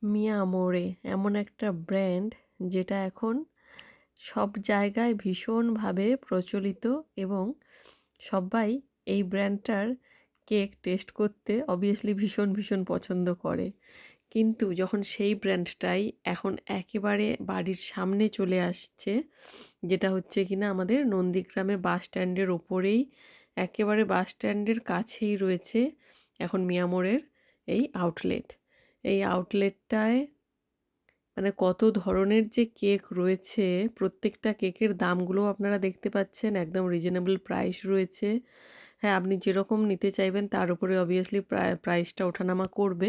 মিয়া মোরে এমন একটা ব্র্যান্ড যেটা এখন সব জায়গায় ভীষণভাবে প্রচলিত এবং সবাই এই ব্র্যান্ডটার কেক টেস্ট করতে অবভিয়াসলি ভীষণ ভীষণ পছন্দ করে। কিন্তু যখন সেই ব্র্যান্ডটাই এখন একেবারে বাড়ির সামনে চলে আসছে, যেটা হচ্ছে কিনা আমাদের নন্দীগ্রামে বাস স্ট্যান্ডের ওপরেই, একেবারে বাস স্ট্যান্ডের কাছেই রয়েছে এখন মিয়া মোড়ের এই আউটলেট। এই আউটলেটটায় মানে কত ধরনের যে কেক রয়েছে, প্রত্যেকটা কেকের দামগুলোও আপনারা দেখতে পাচ্ছেন, একদম রিজনেবল প্রাইস রয়েছে। হ্যাঁ, আপনি যেরকম নিতে চাইবেন তার উপরে অবভিয়াসলি প্রাইসটা ওঠানামা করবে।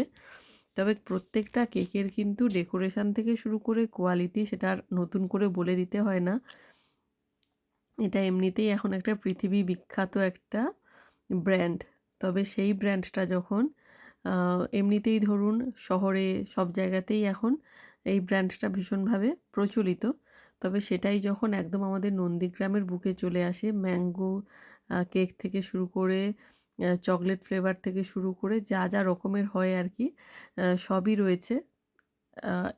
তবে প্রত্যেকটা কেকের কিন্তু ডেকোরেশন থেকে শুরু করে কোয়ালিটি সেটা আর নতুন করে বলে দিতে হয় না। এটা এমনিতেই এখন একটা পৃথিবী বিখ্যাত একটা ব্র্যান্ড। তবে সেই ব্র্যান্ডটা যখন এমনিতেই ধরুন শহরে সব জায়গাতেই এখন এই ব্র্যান্ডটা ভীষণভাবে প্রচলিত। তবে সেটাই যখন একদম আমাদের নন্দীগ্রামের বুকে চলে আসে, ম্যাঙ্গো কেক থেকে শুরু করে চকলেট ফ্লেভার থেকে শুরু করে যা যা রকমের হয় আর কি, সবই রয়েছে।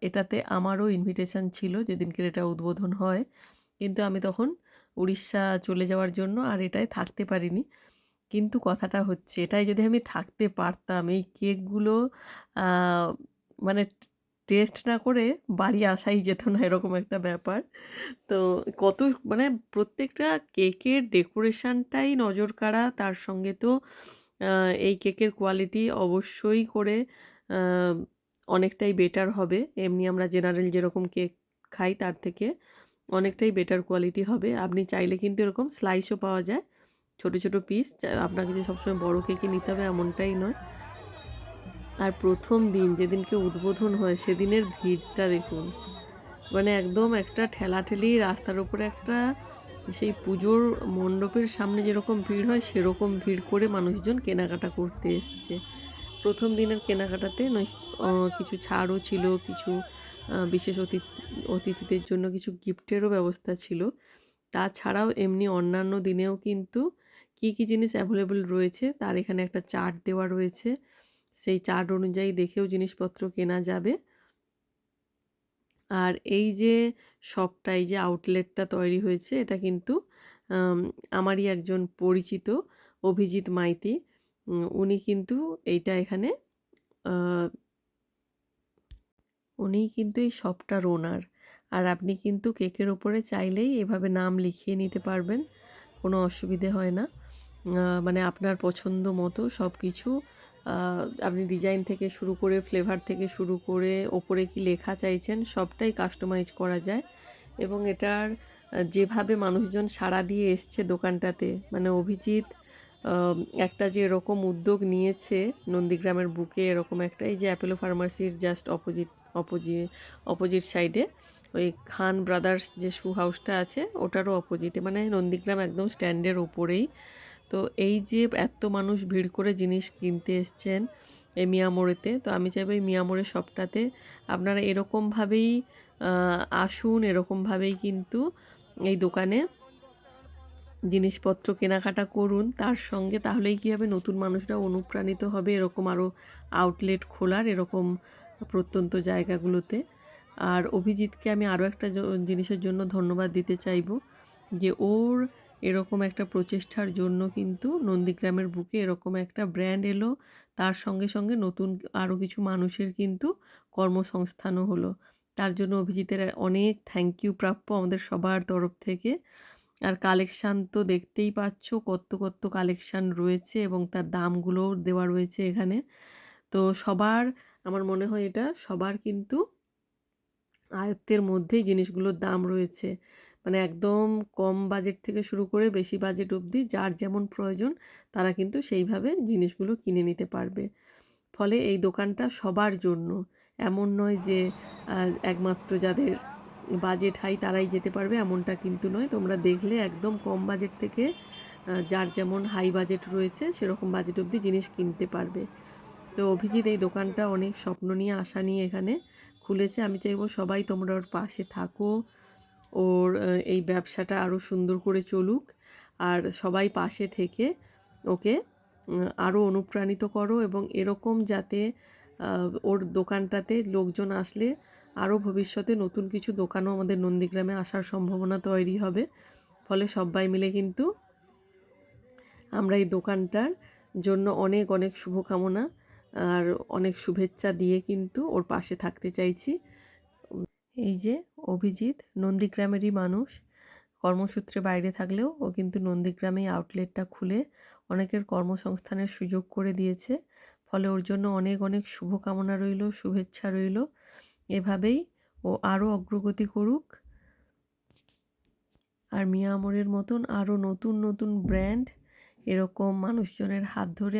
এটাতে আমারও ইনভিটেশন ছিল যেদিনকে এটা উদ্বোধন হয়, কিন্তু আমি তখন উড়িষ্যা চলে যাওয়ার জন্য আর এটায় থাকতে পারিনি। কিন্তু কথাটা হচ্ছে এটায় যদি আমি থাকতে পারতাম, এই কেকগুলো মানে টেস্ট না করে বাড়ি আসাই যেত না, এরকম একটা ব্যাপার। তো কত মানে প্রত্যেকটা কেকের ডেকোরেশনটাই নজর কাড়া, তার সঙ্গে তো এই কেকের কোয়ালিটি অবশ্যই করে অনেকটাই বেটার হবে। এমনি আমরা জেনারেল যেরকম কেক খাই তার থেকে অনেকটাই বেটার কোয়ালিটি হবে। আপনি চাইলে কিন্তু এরকম স্লাইসও পাওয়া যায়, ছোট ছোট পিস। আপনাকে যে সবসময় বড় কেকই নিতে হবে এমনটাই নয়। আর প্রথম দিন যেদিনকে উদ্বোধন হয় সেদিনের ভিড়টা দেখুন, মানে একদম একটা ঠেলাঠেলি রাস্তার উপরে একটা, সেই পুজোর মণ্ডপের সামনে যেরকম ভিড় হয় সেরকম ভিড় করে মানুষজন কেনাকাটা করতে এসছে। প্রথম দিনের কেনাকাটাতে কিছু ছাড়ও ছিল, কিছু বিশেষ অতিথিদের জন্য কিছু গিফটেরও ব্যবস্থা ছিল। তাছাড়াও এমনি অন্যান্য দিনেও কিন্তু কী কী জিনিস অ্যাভেলেবল রয়েছে তার এখানে একটা চার্ট দেওয়া রয়েছে। সেই চার্ট অনুযায়ী দেখেও জিনিসপত্র কেনা যাবে। আর এই যে শপটা, এই যে আউটলেটটা তৈরি হয়েছে, এটা কিন্তু আমারই একজন পরিচিত অভিজিৎ মাইতি, উনি কিন্তু এইটা এখানে উনিই কিন্তু এই শপটার ওনার। আর আপনি কিন্তু কেকের ওপরে চাইলেই এভাবে নাম লিখিয়ে নিতে পারবেন, কোনো অসুবিধে হয় না। মানে আপনার পছন্দ মতো সব কিছু আপনি ডিজাইন থেকে শুরু করে ফ্লেভার থেকে শুরু করে ওপরে কি লেখা চাইছেন সবটাই কাস্টমাইজ করা যায়। এবং এটার যেভাবে মানুষজন সাড়া দিয়ে এসছে দোকানটাতে, মানে অভিজিৎ একটা যে এরকম উদ্যোগ নিয়েছে নন্দীগ্রামের বুকে, এরকম একটা, এই যে অ্যাপোলো ফার্মাসির জাস্ট অপোজিট সাইডে ওই খান ব্রাদার্স যে শু হাউসটা আছে ওটারও অপোজিটে, মানে নন্দীগ্রাম একদম স্ট্যান্ডের ওপরেই। তো এই যে এত মানুষ ভিড় করে জিনিস কিনতে এসছেন এই মিয়া মোড়েতে, তো আমি চাইবো এই মিয়া মোড়ের শপটাতে আপনারা এরকমভাবেই আসুন, এরকমভাবেই কিন্তু এই দোকানে জিনিসপত্র কেনাকাটা করুন। তার সঙ্গে তাহলেই কী হবে, নতুন মানুষরা অনুপ্রাণিত হবে এরকম আরও আউটলেট খোলার এরকম প্রত্যন্ত জায়গাগুলোতে। আর অভিজিৎকে আমি আরও একটা জিনিসের জন্য ধন্যবাদ দিতে চাইবো, যে ওর এরকম একটা প্রচেষ্টার জন্য কিন্তু নন্দীগ্রামের বুকে এরকম একটা ব্র্যান্ড এলো, তার সঙ্গে সঙ্গে নতুন আরও কিছু মানুষের কিন্তু কর্মসংস্থানও হলো। তার জন্য অভিজিতের অনেক থ্যাংক ইউ প্রাপ্য আমাদের সবার তরফ থেকে। আর কালেকশান তো দেখতেই পাচ্ছ কত কত কালেকশান রয়েছে এবং তার দামগুলোও দেওয়া রয়েছে এখানে। তো সবার, আমার মনে হয় এটা সবার কিন্তু আয়ত্তের মধ্যেই জিনিসগুলোর দাম রয়েছে। মানে একদম কম বাজেট থেকে শুরু করে বেশি বাজেট অবধি যার যেমন প্রয়োজন তারা কিন্তু সেইভাবে জিনিসগুলো কিনে নিতে পারবে। ফলে এই দোকানটা সবার জন্য, এমন নয় যে একমাত্র যাদের বাজেট হাই তারাই যেতে পারবে, এমনটা কিন্তু নয়। তোমরা দেখলে একদম কম বাজেট থেকে যার যেমন হাই বাজেট রয়েছে সেরকম বাজেট অবধি জিনিস কিনতে পারবে। তো অভিজিৎ এই দোকানটা অনেক স্বপ্ন নিয়ে আশা নিয়ে এখানে খুলেছে। আমি চাইবো সবাই তোমরা ওর পাশে থাকো, ওর এই ব্যবসাটা আরও সুন্দর করে চলুক, আর সবাই পাশে থেকে ওকে আরও অনুপ্রাণিত করো এবং এরকম যাতে ওর দোকানটাতে লোকজন আসলে আরও ভবিষ্যতে নতুন কিছু দোকানও আমাদের নন্দীগ্রামে আসার সম্ভাবনা তৈরি হবে। ফলে সবাই মিলে কিন্তু আমরা এই দোকানটার জন্য অনেক অনেক শুভকামনা আর অনেক শুভেচ্ছা দিয়ে কিন্তু ওর পাশে থাকতে চাইছি। এই যে অভিজিৎ নন্দীগ্রামেরই মানুষ, কর্মসূত্রে বাইরে থাকলেও ও কিন্তু নন্দীগ্রামে আউটলেটটা খুলে অনেকের কর্মসংস্থানের সুযোগ করে দিয়েছে। ফলে ওর জন্য অনেক অনেক শুভকামনা রইল, শুভেচ্ছা রইল। এভাবেই ও আরও অগ্রগতি করুক, আর মিয়া আমরের মতন আরও নতুন নতুন ব্র্যান্ড এরকম মানুষজনের হাত ধরে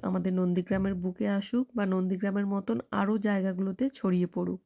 আমাদের নন্দীগ্রামের বুকে আসুক বা নন্দীগ্রামের মতন আরও জায়গাগুলোতে ছড়িয়ে পড়ুক।